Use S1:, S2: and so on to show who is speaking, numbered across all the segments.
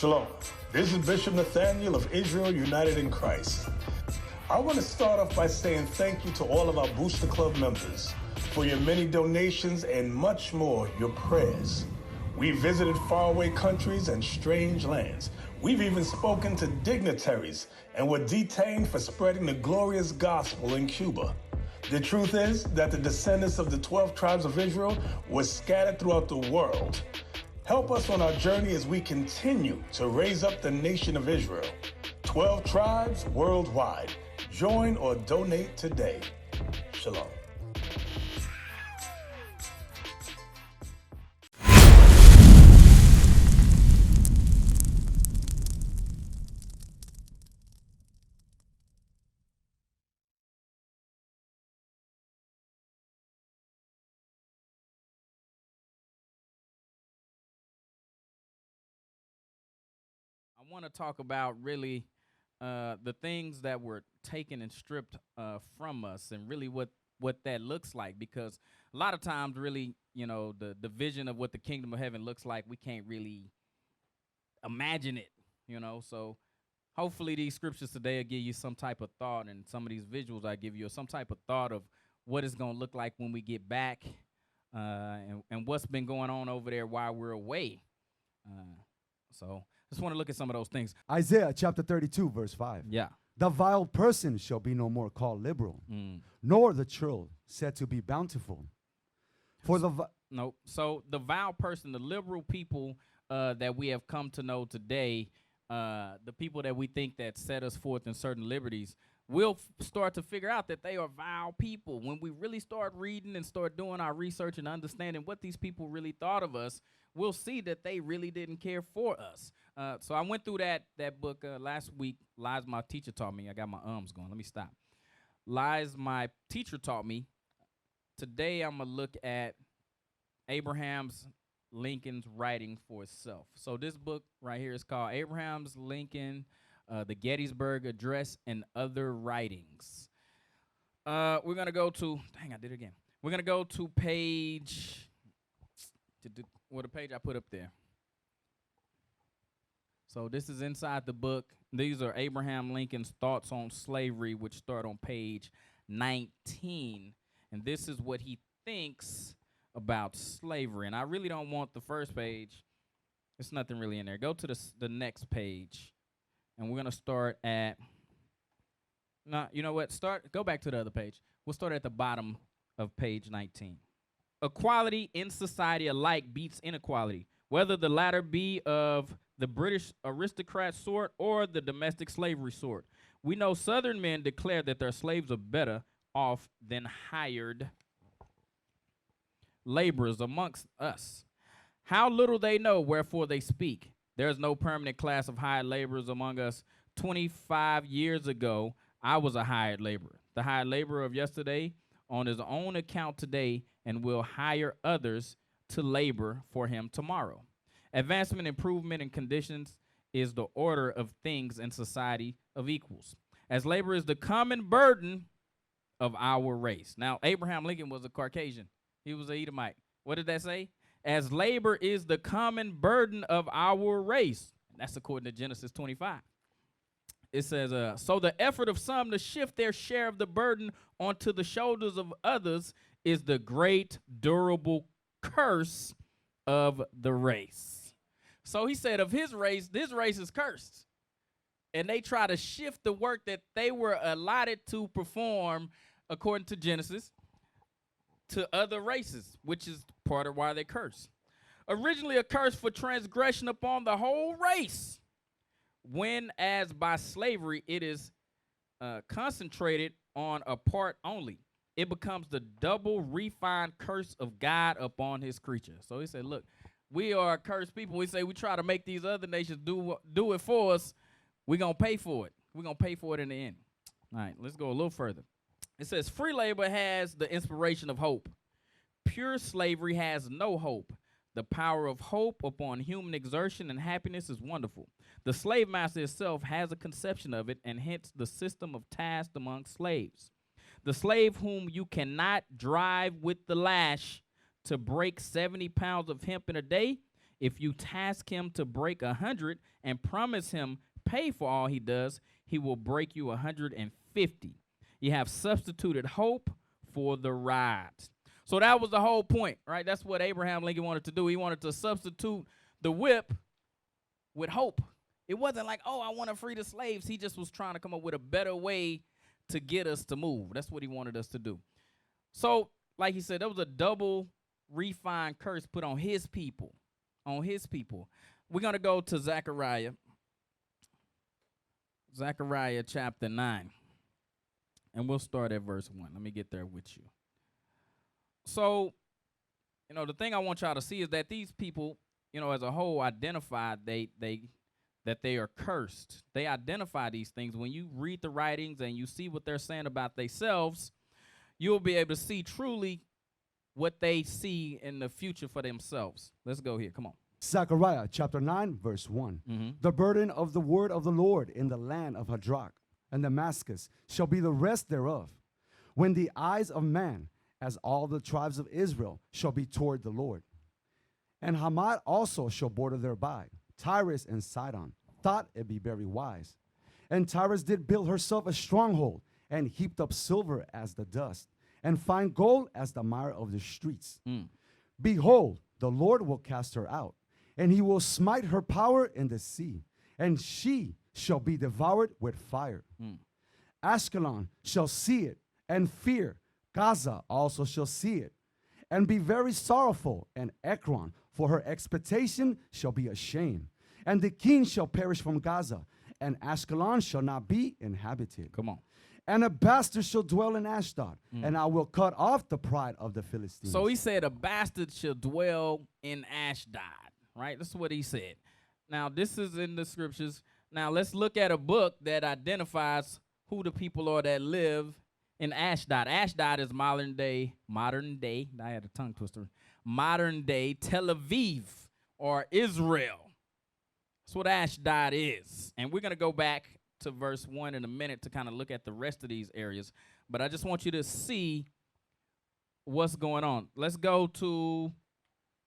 S1: Shalom. This is Bishop Nathaniel of Israel United in Christ. I want to start off by saying thank you to all of our Booster Club members for your many donations and much more, your prayers. We visited faraway countries and strange lands. We've even spoken to dignitaries and were detained for spreading the glorious gospel in Cuba. The truth is that the descendants of the 12 tribes of Israel were scattered throughout the world. Help us on our journey as we continue to raise up the nation of Israel. 12 tribes worldwide. Join or donate today. Shalom.
S2: I want to talk about really the things that were taken and stripped from us, and really what that looks like, because a lot of times really, you know, the vision of what the kingdom of heaven looks like, we can't really imagine it, you know. So hopefully these scriptures today will give you some type of thought, and some of these visuals I give you some type of thought of what it's going to look like when we get back, and what's been going on over there while we're away. So just want to look at some of those things.
S3: Isaiah chapter 32, verse 5.
S2: Yeah.
S3: The vile person shall be no more called liberal, nor the churl said to be bountiful. For the
S2: So the vile person, the liberal people that we have come to know today, the people that we think that set us forth in certain liberties, we'll start to figure out that they are vile people. When we really start reading and start doing our research and understanding what these people really thought of us, we'll see that they really didn't care for us. So I went through that book last week. Lies My Teacher Taught Me. I got my ums going. Let me stop. Lies My Teacher Taught Me. Today I'm going to look at Abraham's Lincoln's writing for itself. So this book right here is called Abraham's Lincoln, the Gettysburg Address and Other Writings. We're going to go to, dang, I did it again. We're going to go to page, the page I put up there. So this is inside the book. These are Abraham Lincoln's thoughts on slavery, which start on page 19. And this is what he thinks about slavery. And I really don't want the first page. There's nothing really in there. Go to the next page. And we're going to start at, no, you know what? Go back to the other page. We'll start at the bottom of page 19. Equality in society alike beats inequality, whether the latter be of the British aristocrat sort or the domestic slavery sort. We know Southern men declare that their slaves are better off than hired laborers amongst us. How little they know, wherefore they speak. There is no permanent class of hired laborers among us. 25 years ago, I was a hired laborer. The hired laborer of yesterday on his own account today, and will hire others to labor for him tomorrow. Advancement, improvement, and conditions is the order of things in society of equals. As labor is the common burden of our race. Now, Abraham Lincoln was a Caucasian. He was an Edomite. What did that say? As labor is the common burden of our race. That's according to Genesis 25. It says, so the effort of some to shift their share of the burden onto the shoulders of others is the great durable curse of the race. So he said of his race, this race is cursed. And they try to shift the work that they were allotted to perform, according to Genesis, to other races, which is part of why they curse. Originally a curse for transgression upon the whole race, when as by slavery it is concentrated on a part only. It becomes the double refined curse of God upon his creature. So he said, look, we are cursed people. We say we try to make these other nations do it for us. We're going to pay for it. We're going to pay for it in the end. All right, let's go a little further. It says, free labor has the inspiration of hope. Pure slavery has no hope. The power of hope upon human exertion and happiness is wonderful. The slave master itself has a conception of it, and hence the system of task among slaves. The slave whom you cannot drive with the lash to break 70 pounds of hemp in a day If you task him to break 100 and promise him pay for all he does, he will break you 150. You have substituted hope for the ride. So that was the whole point, right? That's what Abraham Lincoln wanted to do. He wanted to substitute the whip with hope. It wasn't like, oh, I want to free the slaves. He just was trying to come up with a better way to get us to move. That's what he wanted us to do. So, like he said, there was a double refined curse put on his people. On his people. We're going to go to Zechariah. Zechariah chapter 9. And we'll start at verse 1. Let me get there with you. So, the thing I want y'all to see is that these people, as a whole, identified that they are cursed. They identify these things. When you read the writings and you see what they're saying about themselves, you'll be able to see truly what they see in the future for themselves. Let's go here. Come on.
S3: Zechariah chapter 9, verse 1.
S2: Mm-hmm.
S3: The burden of the word of the Lord in the land of Hadrach and Damascus shall be the rest thereof, when the eyes of man, as all the tribes of Israel, shall be toward the Lord. And Hamad also shall border thereby. Tyrus and Sidon thought it be very wise. And Tyrus did build herself a stronghold, and heaped up silver as the dust, and fine gold as the mire of the streets. Behold, the Lord will cast her out, and he will smite her power in the sea, and she shall be devoured with fire. Ashkelon shall see it, and fear. Gaza also shall see it, and be very sorrowful, and Ekron, for her expectation, shall be ashamed. And the king shall perish from Gaza, and Ashkelon shall not be inhabited.
S2: Come on.
S3: And a bastard shall dwell in Ashdod, and I will cut off the pride of the Philistines.
S2: So he said a bastard shall dwell in Ashdod, right? That's what he said. Now, this is in the scriptures. Now, let's look at a book that identifies who the people are that live in Ashdod. Ashdod is modern day, I had a tongue twister, modern day Tel Aviv or Israel. That's what Ashdod is. And we're going to go back to verse 1 in a minute to kind of look at the rest of these areas. But I just want you to see what's going on. Let's go to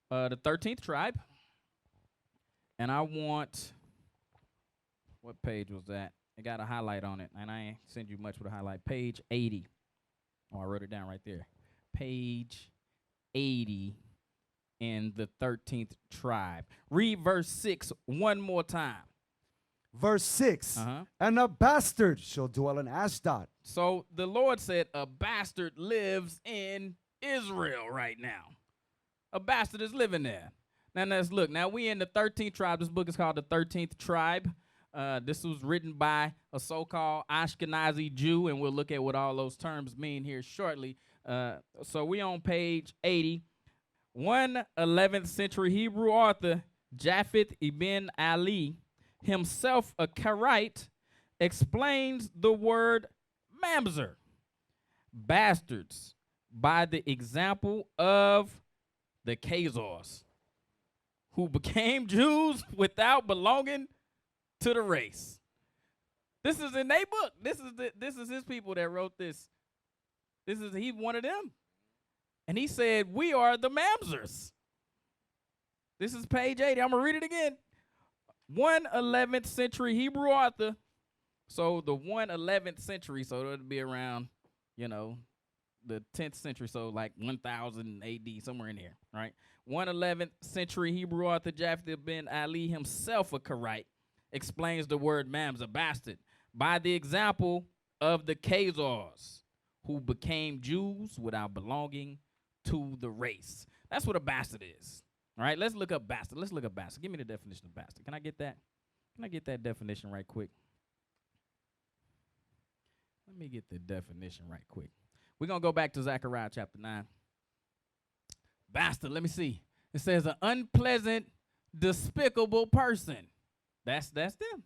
S2: the 13th tribe. And I want, what page was that? It got a highlight on it, and I ain't send you much with a highlight. Page 80. Oh, I wrote it down right there. Page 80 in the 13th tribe. Read verse 6 one more time.
S3: Verse 6, and a bastard shall dwell in Ashdod.
S2: So the Lord said a bastard lives in Israel right now. A bastard is living there. Now let's look. Now we in the 13th tribe. This book is called the 13th tribe. This was written by a so-called Ashkenazi Jew, and we'll look at what all those terms mean here shortly. So we on page 80. One 11th century Hebrew author, Japheth ibn Ali, himself a Karaite, explains the word mamzer, bastards, by the example of the Khazars, who became Jews without belonging to the race. This is in their book. This is his people that wrote this. He one of them. And he said, we are the mamzers. This is page 80. I'm going to read it again. 11th century Hebrew author. So the 11th century, so it would be around, the 10th century, so like 1000 AD, somewhere in here, right? 11th century Hebrew author Japheth ibn Ali, himself a Karaite, explains the word mamzer, bastard, by the example of the Khazars, who became Jews without belonging to the race. That's what a bastard is. All right, let's look up bastard. Give me the definition of bastard. Can I get that? Can I get that definition right quick? Let me get the definition right quick. We're going to go back to Zechariah chapter 9. Bastard, let me see. It says an unpleasant, despicable person. That's them.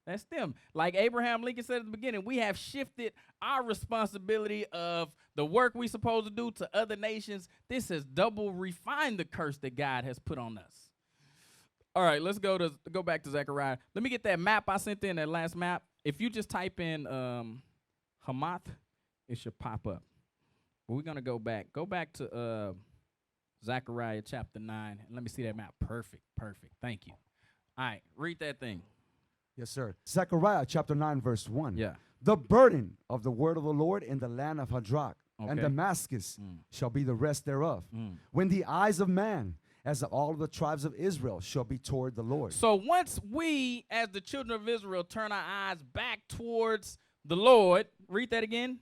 S2: That's them. Like Abraham Lincoln said at the beginning, we have shifted our responsibility of the work we're supposed to do to other nations. This has double refined the curse that God has put on us. All right, let's go back to Zechariah. Let me get that map I sent in, that last map. If you just type in Hamath, it should pop up. But we're going to go back. Go back to Zechariah chapter 9. Let me see that map. Perfect. Thank you. All right, read that thing.
S3: Yes, sir. Zechariah chapter 9, verse 1.
S2: Yeah.
S3: The burden of the word of the Lord in the land of Hadrach and
S2: Okay.
S3: Damascus shall be the rest thereof. When the eyes of man, as of all the tribes of Israel, shall be toward the Lord.
S2: So once we, as the children of Israel, turn our eyes back towards the Lord, read that again.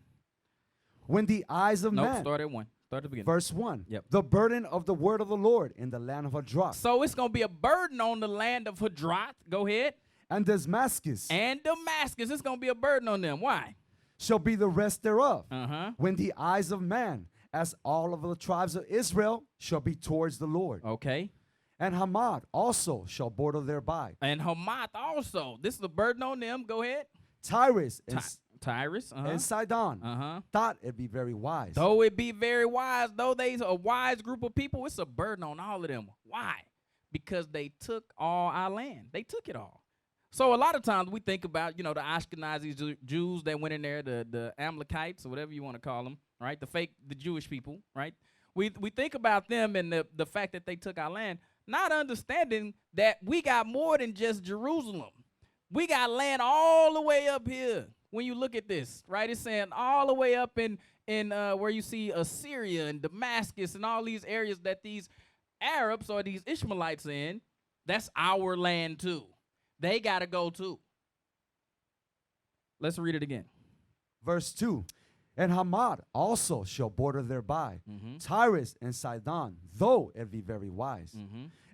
S3: When the eyes of
S2: Nope,
S3: man.
S2: start at 1. Start at the beginning.
S3: Verse 1.
S2: Yep.
S3: The burden of the word of the Lord in the land of Hadrach
S2: So it's going to be a burden on the land of Hadrach. Go ahead.
S3: and Damascus
S2: And Damascus. It's going to be a burden on them. Why?
S3: shall be the rest thereof.
S2: Uh-huh.
S3: When the eyes of man, as all of the tribes of Israel, shall be towards the Lord.
S2: Okay.
S3: And Hamad also shall border thereby.
S2: And Hamath also. This is a burden on them. Go ahead.
S3: Tyrus and,
S2: Tyrus. Uh-huh.
S3: and Sidon
S2: Uh-huh.
S3: thought it be very wise.
S2: Though it be very wise, though they's a wise group of people, it's a burden on all of them. Why? Because they took all our land. They took it all. So a lot of times we think about, the Ashkenazi Jews that went in there, the Amalekites or whatever you want to call them, right? The Jewish people, right? We think about them and the fact that they took our land, not understanding that we got more than just Jerusalem. We got land all the way up here. When you look at this, right, it's saying all the way up in where you see Assyria and Damascus and all these areas that these Arabs or these Ishmaelites in, that's our land too. They got to go too. Let's read it again.
S3: Verse 2. And Hamad also shall border thereby. Tyrus and Sidon, though it be very wise.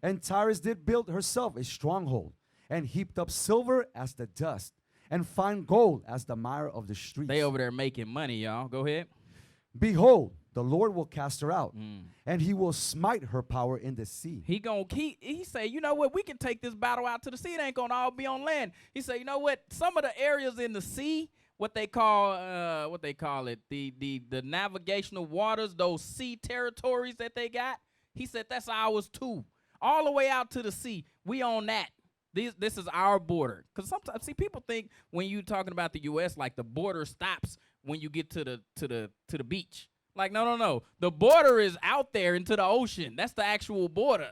S3: And Tyrus did build herself a stronghold, and heaped up silver as the dust, and fine gold as the mire of the streets.
S2: They over there making money, y'all. Go ahead.
S3: Behold, the Lord will cast her out, and he will smite her power in the sea.
S2: He say, you know what, we can take this battle out to the sea. It ain't gonna all be on land. He say, you know what, some of the areas in the sea, what they call it, the navigational waters, those sea territories that they got, he said that's ours too. All the way out to the sea, we own that. This is our border. Because sometimes, see, people think when you talking about the U.S., like the border stops when you get to the beach. Like, no. The border is out there into the ocean. That's the actual border.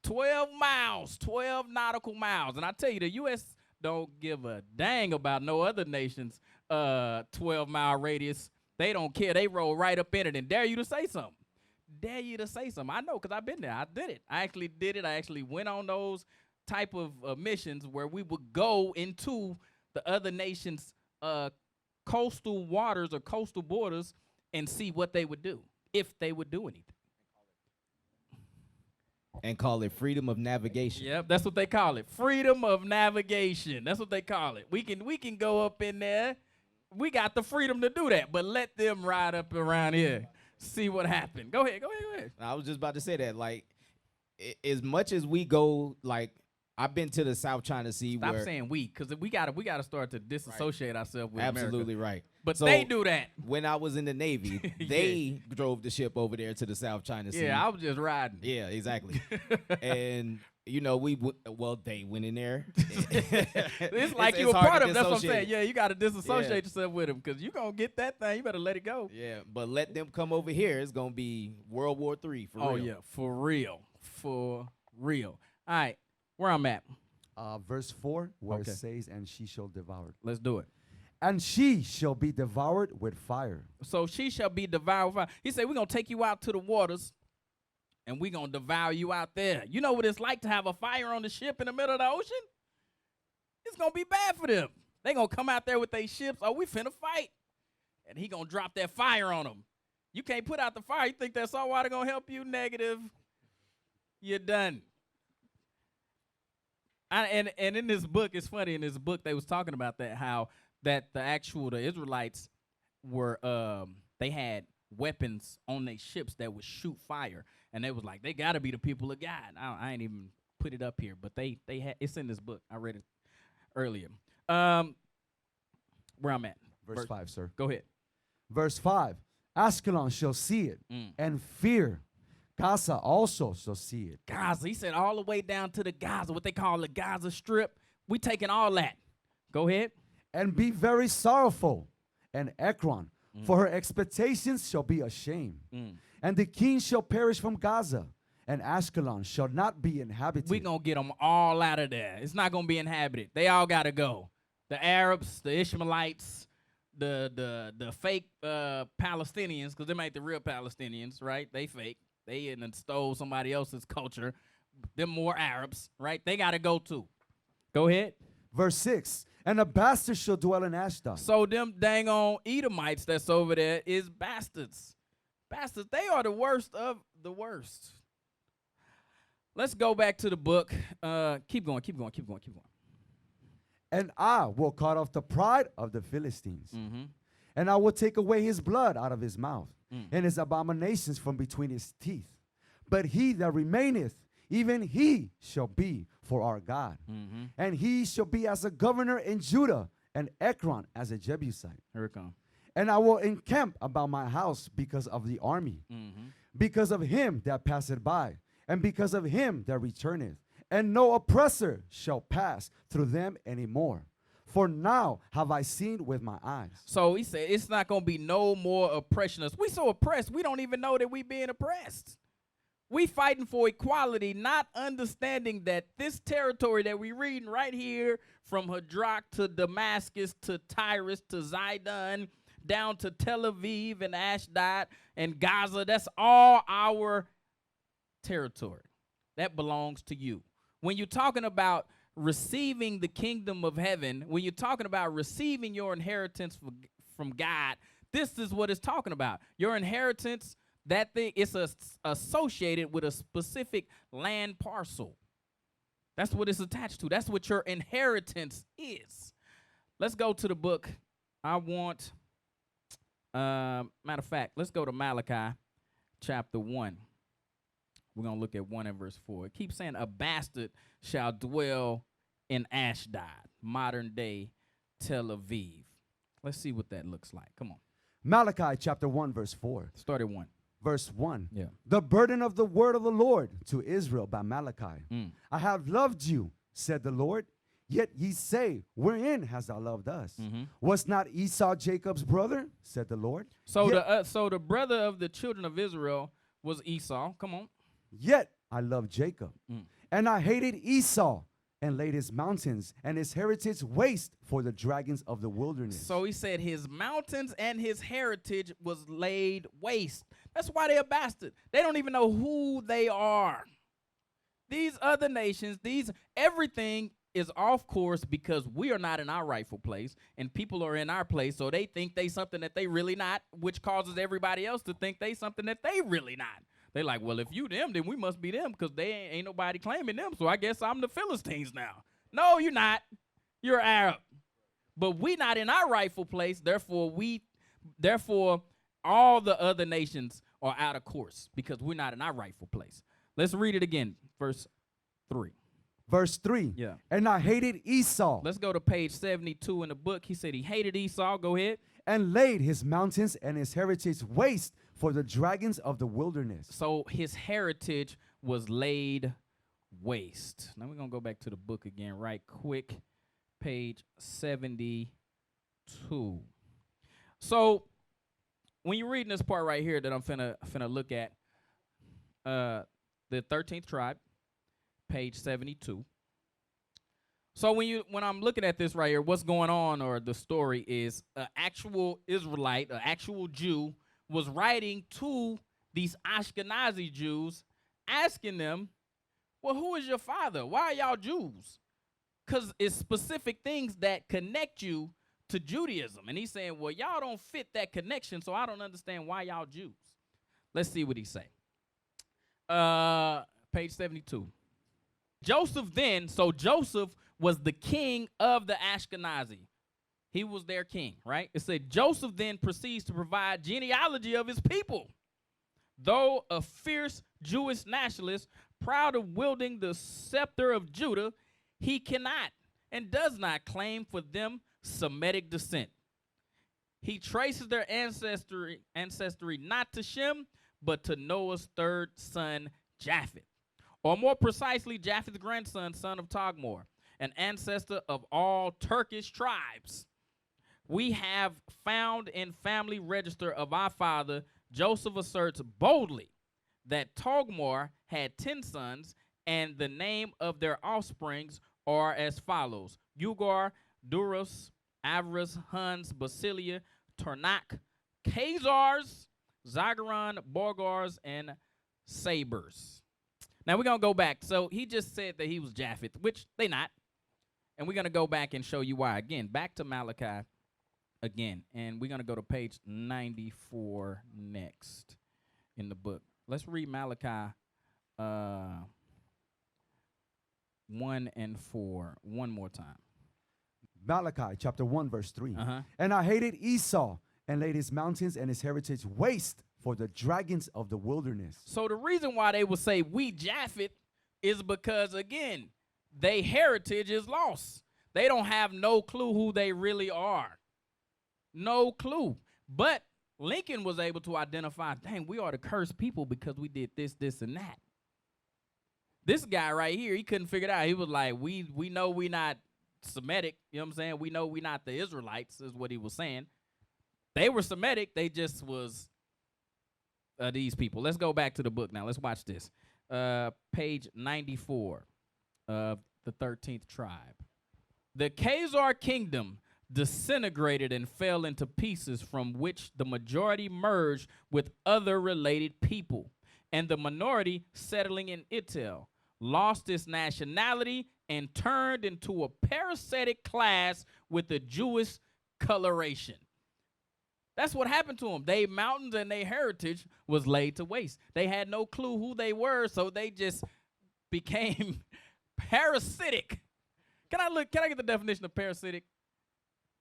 S2: 12 miles, 12 nautical miles. And I tell you, the U.S. don't give a dang about no other nation's 12-mile radius. They don't care. They roll right up in it and dare you to say something. I know because I've been there. I did it. I actually did it. I actually went on those type of missions where we would go into the other nation's coastal waters or coastal borders and see what they would do, if they would do anything.
S4: And call it freedom of navigation.
S2: Yep, that's what they call it. Freedom of navigation. That's what they call it. We can go up in there. We got the freedom to do that, but let them ride up around here. See what happened. Go ahead.
S4: I was just about to say that, like, as much as we go, like, I've been to the South China Sea.
S2: Stop saying we, because we gotta start to disassociate ourselves with
S4: Absolutely
S2: America.
S4: right.
S2: But
S4: So,
S2: they do that.
S4: When I was in the Navy, they drove the ship over there to the South China Sea.
S2: Yeah, I was just riding.
S4: Yeah, exactly. And they went in there.
S2: It's like you
S4: it's
S2: a
S4: hard
S2: part
S4: to
S2: of. That's what I'm
S4: dissociate.
S2: saying. Yeah, you got to disassociate yourself with them because you gonna get that thing. You better let it go.
S4: Yeah, but let them come over here. It's gonna be World War III for real.
S2: Oh yeah, for real. All right, where I'm at.
S3: Verse 4, where
S2: Okay.
S3: it says, and she shall devour it.
S2: Let's do it.
S3: And she shall be devoured with fire.
S2: So she shall be devoured with fire. He said, we're going to take you out to the waters, and we're going to devour you out there. You know what it's like to have a fire on the ship in the middle of the ocean? It's going to be bad for them. They going to come out there with their ships. Oh, we finna fight. And he going to drop that fire on them. You can't put out the fire. You think that salt water going to help you? Negative. You're done. And in this book, it's funny, in this book, they was talking about that, how that the Israelites were, they had weapons on their ships that would shoot fire. And they was like, they got to be the people of God. I ain't even put it up here, but they had, it's in this book. I read it earlier. Where I'm at.
S3: Verse 5, sir.
S2: Go ahead.
S3: Verse 5, Askelon shall see it and fear. Gaza also shall see it.
S2: Gaza, he said all the way down to the Gaza, what they call the Gaza Strip. We taking all that. Go ahead.
S3: And be very sorrowful. And Ekron, For her expectations shall be ashamed. And the king shall perish from Gaza, and Ashkelon shall not be inhabited.
S2: We're going to get them all out of there. It's not going to be inhabited. They all got to go. The Arabs, the Ishmaelites, the fake Palestinians, because them ain't the real Palestinians, right? They fake. They in and stole somebody else's culture. Them more Arabs, right? They got to go too. Go ahead.
S3: Verse 6, and a bastard shall dwell in Ashdod.
S2: So them dang on Edomites that's over there is bastards. Bastards, they are the worst of the worst. Let's go back to the book. Keep going.
S3: And I will cut off the pride of the Philistines. And I will take away his blood out of his mouth, and his abominations from between his teeth. But he that remaineth, even he shall be for our God. And he shall be as a governor in Judah, and Ekron as a Jebusite.
S2: Here it comes.
S3: And I will encamp about my house because of the army, because of him that passeth by, and because of him that returneth. And no oppressor shall pass through them anymore. For now have I seen with my eyes.
S2: So he said it's not going to be no more oppressionists. We so oppressed, we don't even know that we being oppressed. We fighting for equality, not understanding that this territory that we reading right here, from Hadrak to Damascus to Tyrus to Zidon, down to Tel Aviv and Ashdod and Gaza, that's all our territory. That belongs to you. When you're talking about receiving the kingdom of heaven, when you're talking about receiving your inheritance from God, this is what it's talking about. Your inheritance, that thing, it's associated with a specific land parcel. That's what it's attached to. That's what your inheritance is. Let's go to the book. Matter of fact, let's go to Malachi chapter 1. We're going to look at 1 and verse 4. It keeps saying, a bastard shall dwell in Ashdod, modern day Tel Aviv. Let's see what that looks like. Come on.
S3: Malachi chapter 1, verse 4.
S2: Start at 1.
S3: Verse 1.
S2: Yeah.
S3: The burden of the word of the Lord to Israel by Malachi. I have loved you, said the Lord. Yet ye say, wherein hast thou loved us? Was not Esau Jacob's brother, said the Lord?
S2: So the brother of the children of Israel was Esau. Come on.
S3: Yet I loved Jacob, and I hated Esau, and laid his mountains and his heritage waste for the dragons of the wilderness.
S2: So he said his mountains and his heritage was laid waste. That's why they're bastard. They don't even know who they are. These other nations, everything is off course because we are not in our rightful place, and people are in our place, so they think they something that they really not, which causes everybody else to think they something that they really not. They like, well, if you them, then we must be them because they ain't nobody claiming them. So I guess I'm the Philistines now. No, you're not. You're Arab. But we not in our rightful place. Therefore, all the other nations are out of course because we're not in our rightful place. Let's read it again. Verse 3.
S3: Verse 3.
S2: Yeah.
S3: And I hated Esau.
S2: Let's go to page 72 in the book. He said he hated Esau. Go ahead.
S3: And laid his mountains and his heritage waste for the dragons of the wilderness.
S2: So his heritage was laid waste. Now we're going to go back to the book again right quick. Page 72. So when you're reading this part right here that I'm finna look at, the 13th tribe, page 72. So when I'm looking at this right here, what's going on, or the story is an actual Israelite, an actual Jew, was writing to these Ashkenazi Jews, asking them, well, who is your father? Why are y'all Jews? Because it's specific things that connect you to Judaism. And he's saying, well, y'all don't fit that connection, so I don't understand why y'all Jews. Let's see what he say. Page 72. Joseph was the king of the Ashkenazi. He was their king, right? It said, Joseph then proceeds to provide genealogy of his people. Though a fierce Jewish nationalist, proud of wielding the scepter of Judah, he cannot and does not claim for them Semitic descent. He traces their ancestry not to Shem, but to Noah's third son, Japheth. Or more precisely, Japheth's grandson, son of Tagmor, an ancestor of all Turkish tribes. we have found in family register of our father, Joseph asserts boldly that Togmor had 10 sons, and the name of their offsprings are as follows: Ugar, Durus, Avarice, Huns, Basilia, Tornak, Khazars, Zagaron, Borgars, and Sabers. Now we're going to go back. So he just said that he was Japheth, which they not. And we're going to go back and show you why. Again, back to Malachi again. And we're going to go to page 94 next in the book. Let's read Malachi 1 and 4 one more time.
S3: Malachi chapter 1, verse 3.
S2: Uh-huh.
S3: And I hated Esau and laid his mountains and his heritage waste for the dragons of the wilderness.
S2: So the reason why they would say we Japheth is because, again, their heritage is lost. They don't have no clue who they really are. No clue. But Lincoln was able to identify, dang, we are the cursed people because we did this, this, and that. This guy right here, he couldn't figure it out. He was like, we know we not Semitic. You know what I'm saying? We know we not the Israelites, is what he was saying. They were Semitic. They just was these people. Let's go back to the book now. Let's watch this. Page 94 of the 13th tribe. The Khazar kingdom disintegrated and fell into pieces, from which the majority merged with other related people, and the minority, settling in Itel, lost its nationality and turned into a parasitic class with a Jewish coloration. That's what happened to them. Their mountains and their heritage was laid to waste. They had no clue who they were, so they just became parasitic. Can I get the definition of parasitic?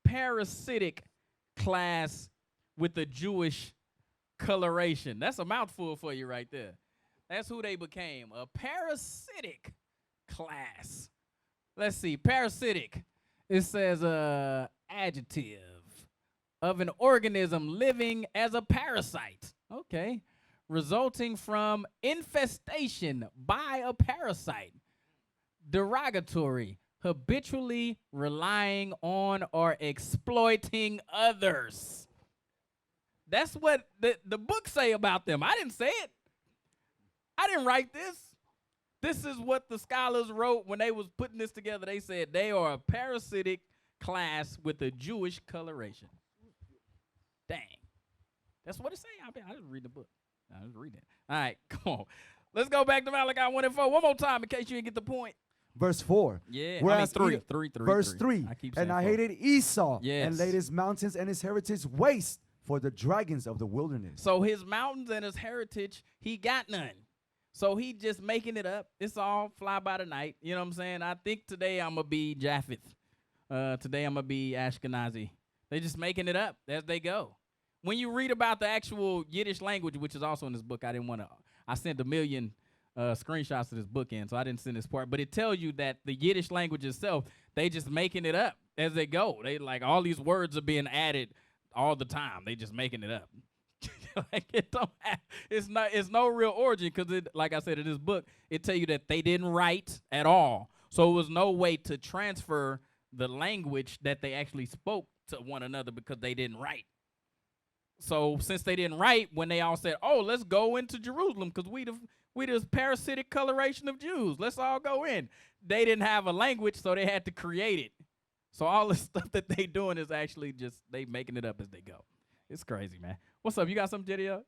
S2: Parasitic class with a Jewish coloration. That's a mouthful for you right there. That's who they became, a parasitic class. Let's see, parasitic. It says adjective of an organism living as a parasite. Okay. Resulting from infestation by a parasite. Derogatory, habitually relying on or exploiting others. That's what the book say about them. I didn't say it. I didn't write this. This is what the scholars wrote when they was putting this together. They said they are a parasitic class with a Jewish coloration. Dang. That's what it say. I just read the book. I just read it. All right, come on. Let's go back to Malachi 1 and 4 one more time in case you didn't get the point.
S3: Verse 4.
S2: Yeah,
S3: Whereas
S2: I mean three.
S3: Verse 3.
S2: I keep saying
S3: And I
S2: 4.
S3: hated Esau
S2: Yes.
S3: and laid his mountains and his heritage waste for the dragons of the wilderness.
S2: So his mountains and his heritage, he got none. So he just making it up. It's all fly by the night. You know what I'm saying? I think today I'm going to be Japheth. Today I'm going to be Ashkenazi. They just making it up as they go. When you read about the actual Yiddish language, which is also in this book, I sent a million screenshots of this book in, so I didn't send this part. But it tells you that the Yiddish language itself, they just making it up as they go. They like all these words are being added all the time. They just making it up. Like it's no real origin, because it, like I said in this book, it tell you that they didn't write at all. So it was no way to transfer the language that they actually spoke to one another because they didn't write. So since they didn't write, when they all said, "Oh, let's go into Jerusalem because we the parasitic coloration of Jews. Let's all go in." They didn't have a language, so they had to create it. So all the stuff that they doing is actually just they making it up as they go. It's crazy, man. What's up? You got something, JDL?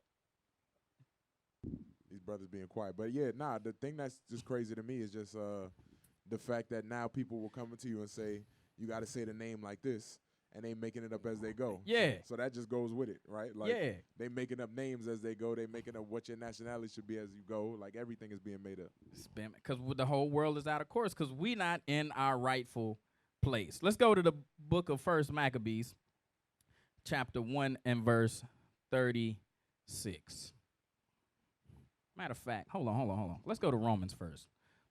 S5: These brothers being quiet. But yeah, the thing that's just crazy to me is just the fact that now people will come to you and say, you got to say the name like this, and they making it up as they go.
S2: Yeah.
S5: So that just goes with it, right? Like,
S2: yeah.
S5: They making up names as they go. They making up what your nationality should be as you go. Like, everything is being made up.
S2: Because the whole world is out of course because we not in our rightful place. Let's go to the book of 1 Maccabees, chapter 1 and verse 36. Matter of fact, hold on. Let's go to Romans first.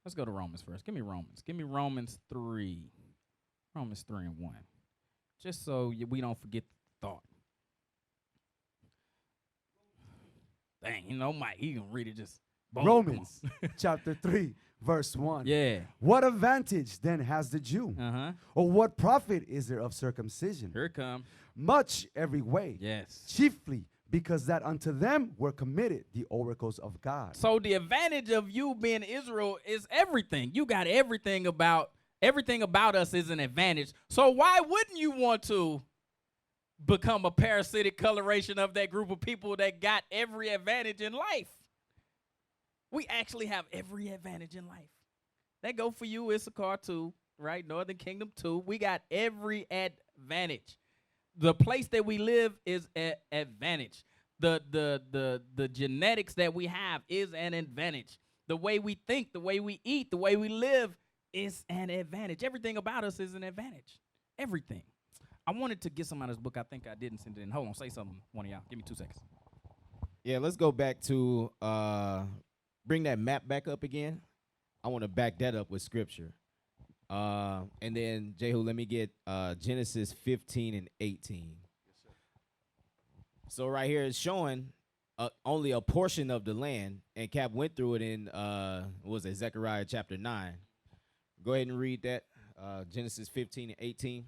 S2: Give me Romans. Give me Romans 3. Romans 3 and 1. Just so we don't forget the thought. Dang, Mike, he can read it just Boom,
S3: Romans chapter 3, verse 1.
S2: Yeah.
S3: What advantage then has the Jew? Or what profit is there of circumcision?
S2: Here it come.
S3: Much every way.
S2: Yes.
S3: Chiefly because that unto them were committed the oracles of God.
S2: So the advantage of you being Israel is everything. You got everything about us is an advantage. So why wouldn't you want to become a parasitic coloration of that group of people that got every advantage in life? We actually have every advantage in life. That go for you, Issachar too, right? Northern Kingdom too. We got every advantage. The place that we live is an advantage. The genetics that we have is an advantage. The way we think, the way we eat, the way we live is an advantage. Everything about us is an advantage. Everything. I wanted to get some out of this book. I think I didn't send it in. Hold on, say something, one of y'all. Give me 2 seconds.
S4: Yeah, let's go back to bring that map back up again. I want to back that up with scripture. And then, Jehu, let me get Genesis 15 and 18. Yes, sir. So right here it's showing only a portion of the land, and Cap went through it in, Zechariah chapter 9. Go ahead and read that, Genesis 15 and 18.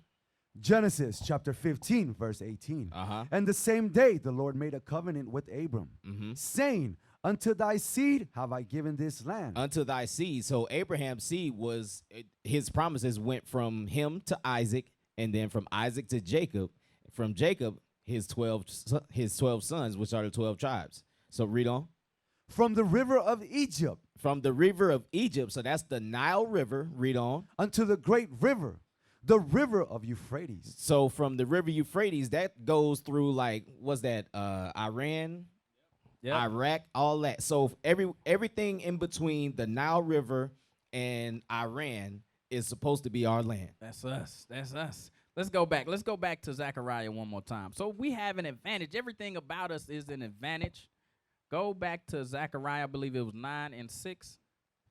S3: Genesis chapter 15, verse 18. And the same day the Lord made a covenant with Abram, saying, unto thy seed have I given this land.
S4: Unto thy seed. So Abraham's seed was, his promises went from him to Isaac, and then from Isaac to Jacob. From Jacob, his 12 sons, which are the 12 tribes. So read on.
S3: From the river of Egypt.
S4: From the river of Egypt. So that's the Nile River. Read on.
S3: Unto the great river, the river of Euphrates.
S4: So from the river Euphrates, that goes through, like, what's that, Iran, Iraq, all that. So everything in between the Nile River and Iran is supposed to be our land.
S2: That's us. That's us. Let's go back. Let's go back to Zechariah one more time. So we have an advantage. Everything about us is an advantage. Go back to Zechariah, I believe it was 9 and 6.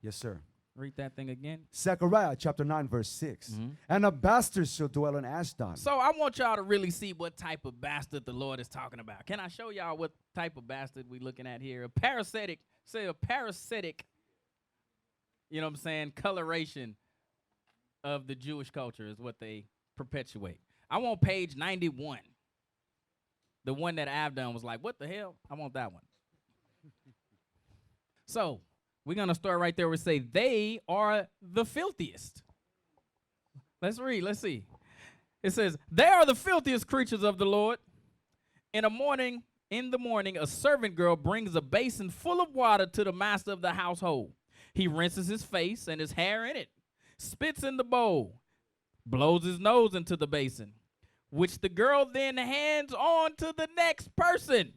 S3: Yes, sir.
S2: Read that thing again.
S3: Zechariah chapter 9, verse 6. And a bastard shall dwell in Ashdod.
S2: So I want y'all to really see what type of bastard the Lord is talking about. Can I show y'all what type of bastard we looking at here? A parasitic, you know what I'm saying, coloration of the Jewish culture is what they perpetuate. I want page 91. The one that I've done was like, what the hell? I want that one. So we're going to start right there where we say, they are the filthiest. Let's read. Let's see. It says, they are the filthiest creatures of the Lord. In the morning, a servant girl brings a basin full of water to the master of the household. He rinses his face and his hair in it, spits in the bowl, blows his nose into the basin, which the girl then hands on to the next person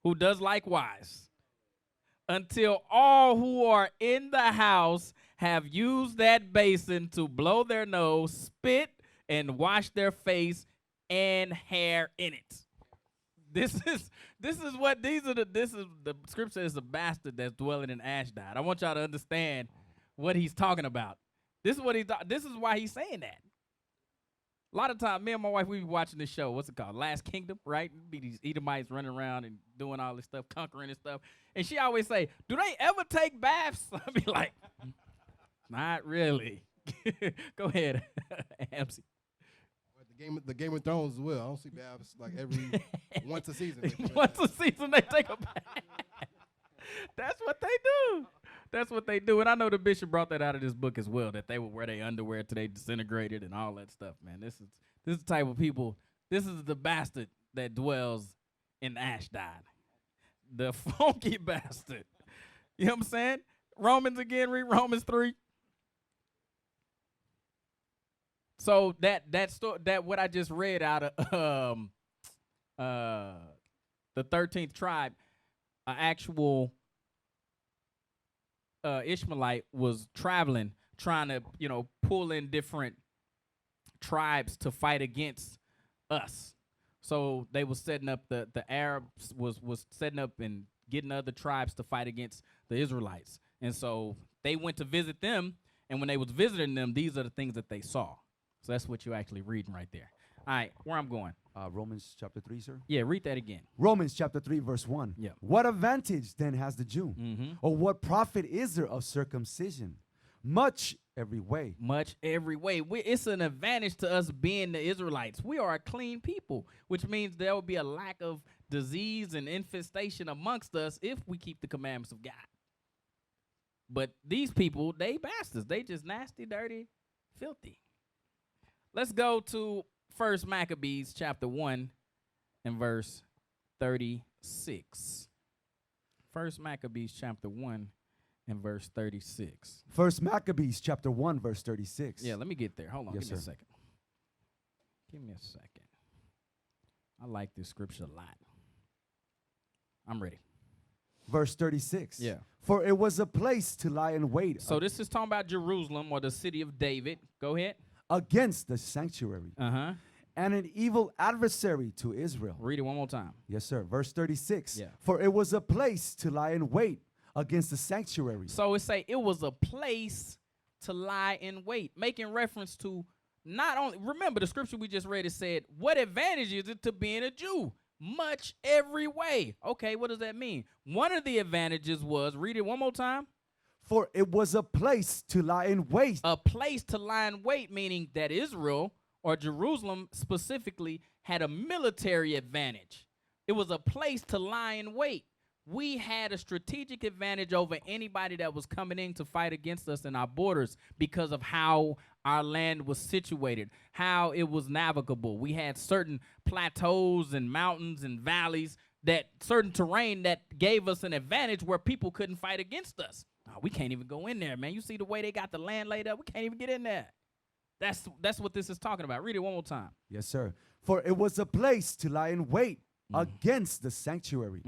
S2: who does likewise, until all who are in the house have used that basin to blow their nose, spit, and wash their face and hair in it. This is the scripture is a bastard that's dwelling in Ashdod. I want y'all to understand what he's talking about. This is why he's saying that. A lot of times, me and my wife, we be watching this show. What's it called? Last Kingdom, right? Be these Edomites running around and doing all this stuff, conquering and stuff. And she always say, do they ever take baths? I be like, not really. Go ahead, Amsey.
S6: The Game of Thrones as well. I don't see baths like every once a season.
S2: Once a season they take a bath. That's what they do. That's what they do. And I know the bishop brought that out of this book as well, that they would wear their underwear till they disintegrated and all that stuff, man. This is the type of people, this is the bastard that dwells in Ashdod. The funky bastard. You know what I'm saying? Romans again, read Romans 3. So that what I just read out of the 13th tribe, an actual Ishmaelite was traveling, trying to, pull in different tribes to fight against us. So they was setting up, the Arabs was setting up and getting other tribes to fight against the Israelites. And so they went to visit them, and when they was visiting them, these are the things that they saw. So that's what you're actually reading right there. All right, where I'm going.
S3: Romans chapter 3, sir.
S2: Yeah, read that again.
S3: Romans chapter 3, verse 1.
S2: Yeah.
S3: What advantage then has the Jew?
S2: Mm-hmm.
S3: Or what profit is there of circumcision? Much every way.
S2: Much every way. It's an advantage to us being the Israelites. We are a clean people, which means there will be a lack of disease and infestation amongst us if we keep the commandments of God. But these people, they bastards. They just nasty, dirty, filthy. Let's go to 1 Maccabees chapter 1 and verse 36. 1 Maccabees chapter 1 and verse 36.
S3: 1 Maccabees chapter 1, verse 36.
S2: Yeah, let me get there. Hold on.
S3: Yes,
S2: Give me a
S3: sir.
S2: second. Give me a second. I like this scripture a lot. I'm ready.
S3: Verse 36.
S2: Yeah.
S3: For it was a place to lie in wait
S2: So this is talking about Jerusalem or the city of David. Go ahead.
S3: against the sanctuary
S2: Uh-huh.
S3: and an evil adversary to Israel.
S2: Read it one more time.
S3: Yes, sir. Verse 36.
S2: Yeah.
S3: For it was a place to lie in wait against the sanctuary.
S2: So it say it was a place to lie in wait, making reference to not only, remember the scripture we just read, it said, what advantage is it to being a Jew? Much every way. Okay, what does that mean? One of the advantages was, read it one more time.
S3: For it was a place to lie in wait.
S2: A place to lie in wait, meaning that Israel or Jerusalem specifically had a military advantage. It was a place to lie in wait. We had a strategic advantage over anybody that was coming in to fight against us in our borders because of how our land was situated, how it was navigable. We had certain plateaus and mountains and valleys, that certain terrain that gave us an advantage where people couldn't fight against us. Oh, we can't even go in there, man. You see the way they got the land laid up? We can't even get in there. That's what this is talking about. Read it one more time.
S3: Yes, sir. For it was a place to lie in wait against the sanctuary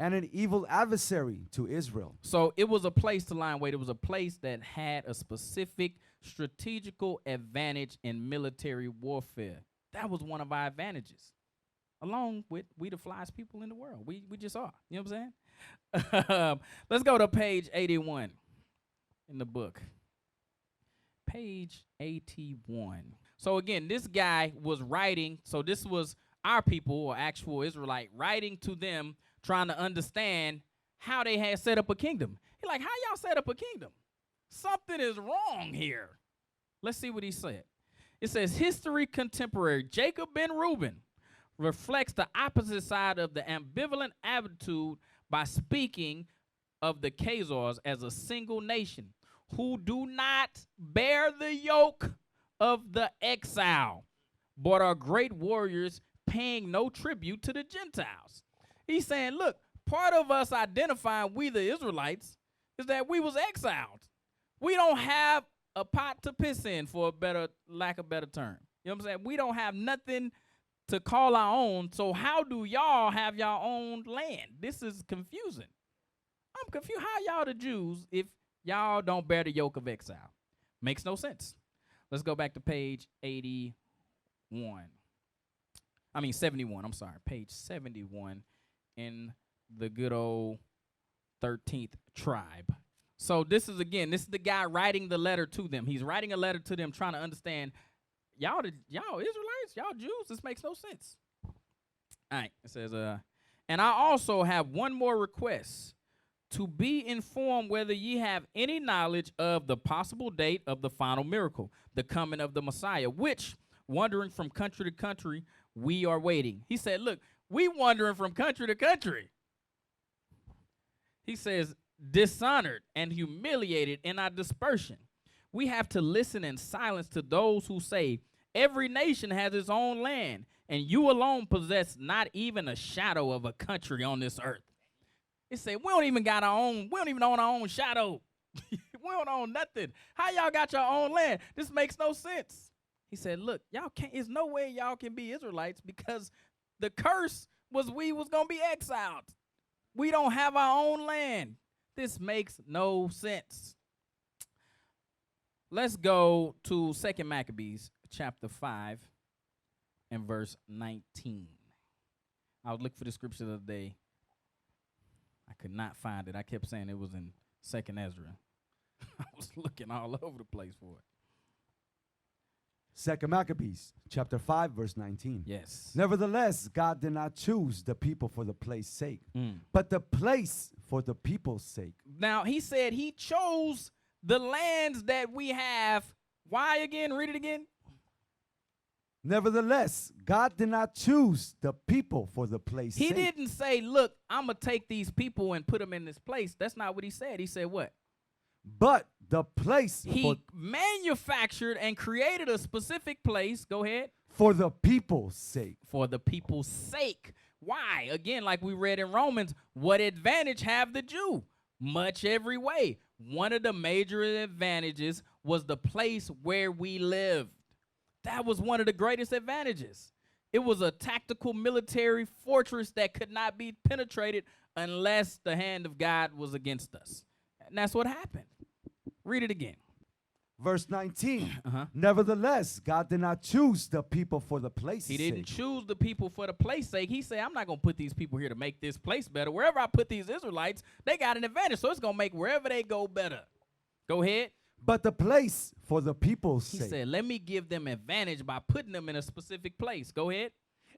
S3: and an evil adversary to Israel.
S2: So it was a place to lie in wait. It was a place that had a specific strategical advantage in military warfare. That was one of our advantages, along with we the flyest people in the world. We just are. You know what I'm saying? Let's go to page 81 in the book. Page 81. So again, this guy was writing. So this was our people or actual Israelite writing to them, trying to understand how they had set up a kingdom. He's like, how y'all set up a kingdom? Something is wrong here. Let's see what he said. It says, history contemporary Jacob ben Reuben reflects the opposite side of the ambivalent attitude by speaking of the Khazars as a single nation who do not bear the yoke of the exile, but are great warriors paying no tribute to the Gentiles. He's saying, look, part of us identifying we the Israelites is that we was exiled. We don't have a pot to piss in, for a better lack of better term. You know what I'm saying? We don't have nothing to call our own. So how do y'all have your own land? This is confusing. I'm confused. How y'all the Jews if y'all don't bear the yoke of exile? Makes no sense. Let's go back to page 71. I'm sorry, page 71 in the good old 13th tribe. So this is the guy writing the letter to them. He's writing a letter to them trying to understand, y'all Israelites, y'all Jews, this makes no sense. All right, it says, and I also have one more request, to be informed whether ye have any knowledge of the possible date of the final miracle, the coming of the Messiah, which, wandering from country to country, we are waiting. He said, look, we wandering from country to country. He says, dishonored and humiliated in our dispersion. We have to listen in silence to those who say, every nation has its own land, and you alone possess not even a shadow of a country on this earth. It said, we don't even own our own shadow. We don't own nothing. How y'all got your own land? This makes no sense. He said, look, y'all can't, there's no way y'all can be Israelites because the curse was we was going to be exiled. We don't have our own land. This makes no sense. Let's go to 2 Maccabees chapter 5 and verse 19. I was looking for the scripture the other day. I could not find it. I kept saying it was in 2nd Ezra. I was looking all over the place for
S3: Second Maccabees, chapter 5, verse 19.
S2: Yes.
S3: Nevertheless, God did not choose the people for the place's sake, but the place for the people's sake.
S2: Now, he said he chose the lands that we have. Why again? Read it again.
S3: Nevertheless, God did not choose the people for the place's
S2: He
S3: sake.
S2: didn't say, look, I'm going to take these people and put them in this place. That's not what he said. He said what?
S3: But the place
S2: He manufactured and created a specific place. Go ahead.
S3: for the people's sake.
S2: For the people's sake. Why? Again, like we read in Romans, what advantage have the Jew? Much every way. One of the major advantages was the place where we lived. That was one of the greatest advantages. It was a tactical military fortress that could not be penetrated unless the hand of God was against us. And that's what happened. Read it again.
S3: Verse 19. Nevertheless, God did not choose the people for the place's
S2: He didn't
S3: sake.
S2: choose the people for the place sake. He said, I'm not going to put these people here to make this place better. Wherever I put these Israelites, they got an advantage. So it's going to make wherever they go better. Go ahead.
S3: But the place for the people's
S2: He
S3: sake.
S2: said, let me give them advantage by putting them in a specific place. Go ahead.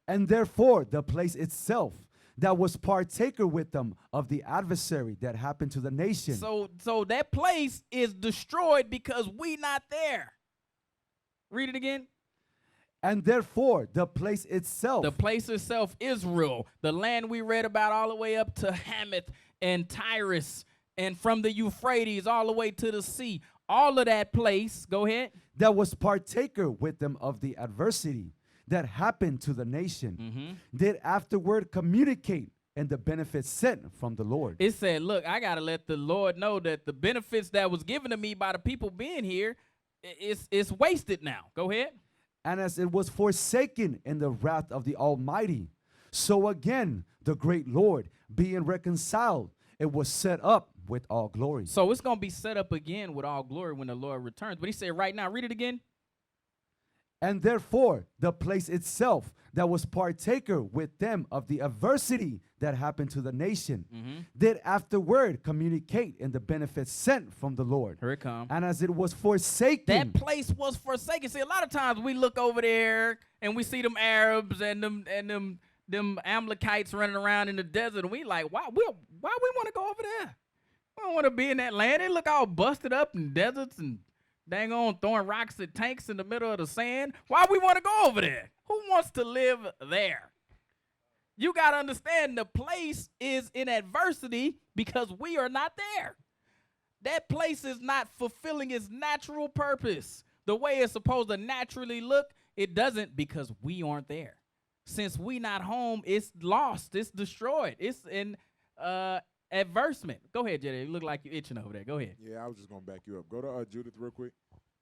S3: And therefore, the place itself that was partaker with them of the adversary that happened to the nation.
S2: So that place is destroyed because we not there. Read it again.
S3: And therefore, the place itself.
S2: The place itself, Israel, the land we read about all the way up to Hamath and Tyrus, and from the Euphrates all the way to the sea. All of that place, go ahead.
S3: That was partaker with them of the adversity that happened to the nation, did afterward communicate in the benefits sent from the Lord.
S2: It said, look, I got to let the Lord know that the benefits that was given to me by the people being here, it's wasted now. Go ahead.
S3: And as it was forsaken in the wrath of the Almighty, so again the great Lord, being reconciled, it was set up with all glory.
S2: So it's going to be set up again with all glory when the Lord returns. But he said right now, read it again.
S3: And therefore, the place itself that was partaker with them of the adversity that happened to the nation, did afterward communicate in the benefits sent from the Lord.
S2: Here it comes.
S3: And as it was forsaken.
S2: That place was forsaken. See, a lot of times we look over there and we see them Arabs and them Amalekites running around in the desert, and we like, why we want to go over there? We don't want to be in that land. They look all busted up in deserts and dang on throwing rocks at tanks in the middle of the sand. Why we want to go over there? Who wants to live there? You got to understand the place is in adversity because we are not there. That place is not fulfilling its natural purpose. The way it's supposed to naturally look, it doesn't because we aren't there. Since we not home, it's lost. It's destroyed. It's in adversement. Go ahead, Jedi. You look like you're itching over there. Go ahead.
S5: Yeah, I was just going to back you up. Go to Judith real quick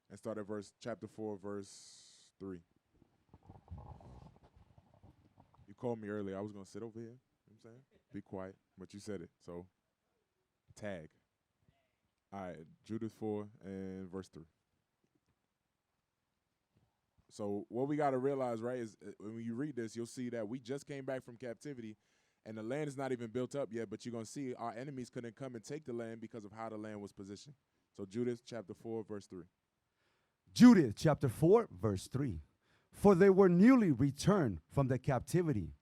S5: and start at chapter 4, verse 3. You called me earlier. I was going to sit over here. You know what I'm saying? Be quiet. But you said it. So, tag. All right, Judith 4 and verse 3. So what we got to realize, right, is when you read this, you'll see that we just came back from captivity, and the land is not even built up yet, but you're going to see our enemies couldn't come and take the land because of how the land was positioned. So Judith chapter 4, verse 3.
S3: Judith chapter 4, verse 3. For they were newly returned from the captivity,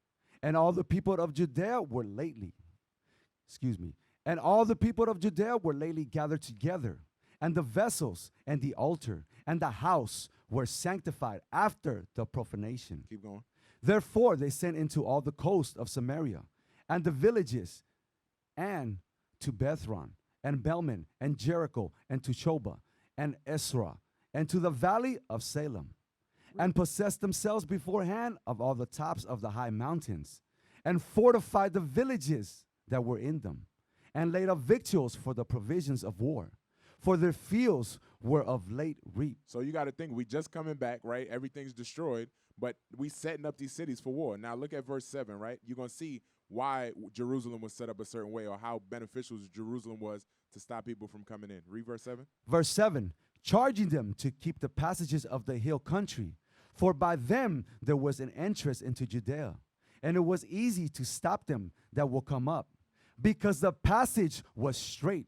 S3: and all the people of Judea were lately gathered together, and the vessels and the altar and the house were sanctified after the profanation.
S5: Keep going.
S3: Therefore they sent into all the coast of Samaria and the villages, and to Bethron and Belman and Jericho and to Shoba and Esra and to the valley of Salem, and possessed themselves beforehand of all the tops of the high mountains, and fortified the villages that were in them, and laid up victuals for the provisions of war, for their fields were of late reaped.
S5: So you got to think, we just coming back, right? Everything's destroyed, but we setting up these cities for war. Now look at verse 7, right? You're going to see why Jerusalem was set up a certain way, or how beneficial Jerusalem was to stop people from coming in. Read verse 7.
S3: Verse 7, charging them to keep the passages of the hill country, for by them there was an entrance into Judea, and it was easy to stop them that will come up, because the passage was straight,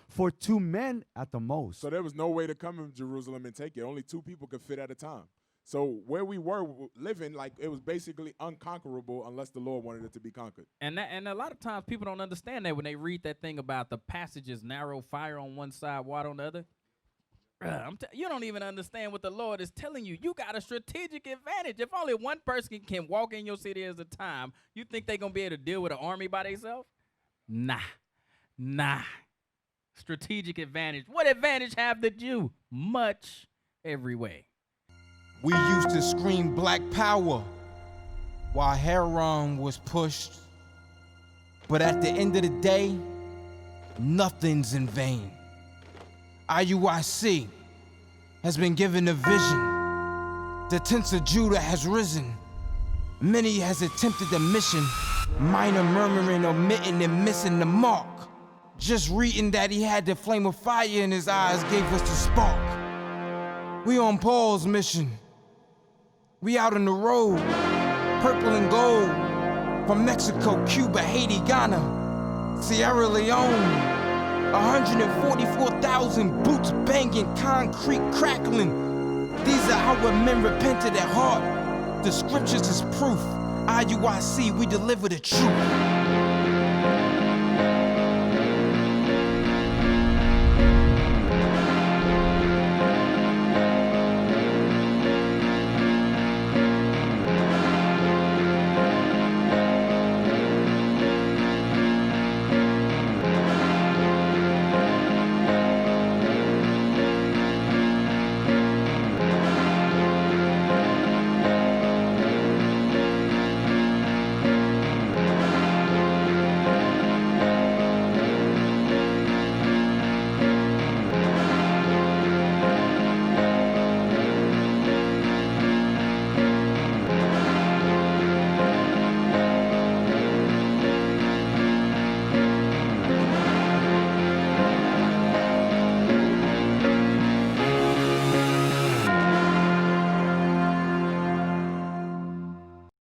S3: for 2 men at the most.
S5: So there was no way to come in Jerusalem and take it. Only 2 people could fit at a time. So where we were living, like, it was basically unconquerable unless the Lord wanted it to be conquered.
S2: And a lot of times people don't understand that when they read that thing about the passages, narrow fire on one side, water on the other. You don't even understand what the Lord is telling you. You got a strategic advantage. If only one person can walk in your city at a time, you think they're going to be able to deal with an army by themselves? Nah. Strategic advantage. What advantage have the Jew? Much every way.
S7: We used to scream black power while Heron was pushed. But at the end of the day, nothing's in vain. IUIC has been given a vision. The tents of Judah has risen. Many has attempted the mission. Minor murmuring, omitting, and missing the mark. Just reading that he had the flame of fire in his eyes gave us the spark. We on Paul's mission. We out on the road, purple and gold, from Mexico, Cuba, Haiti, Ghana, Sierra Leone. 144,000 boots banging, concrete crackling. These are our men repented at heart. The scriptures is proof. IUIC, we deliver the truth.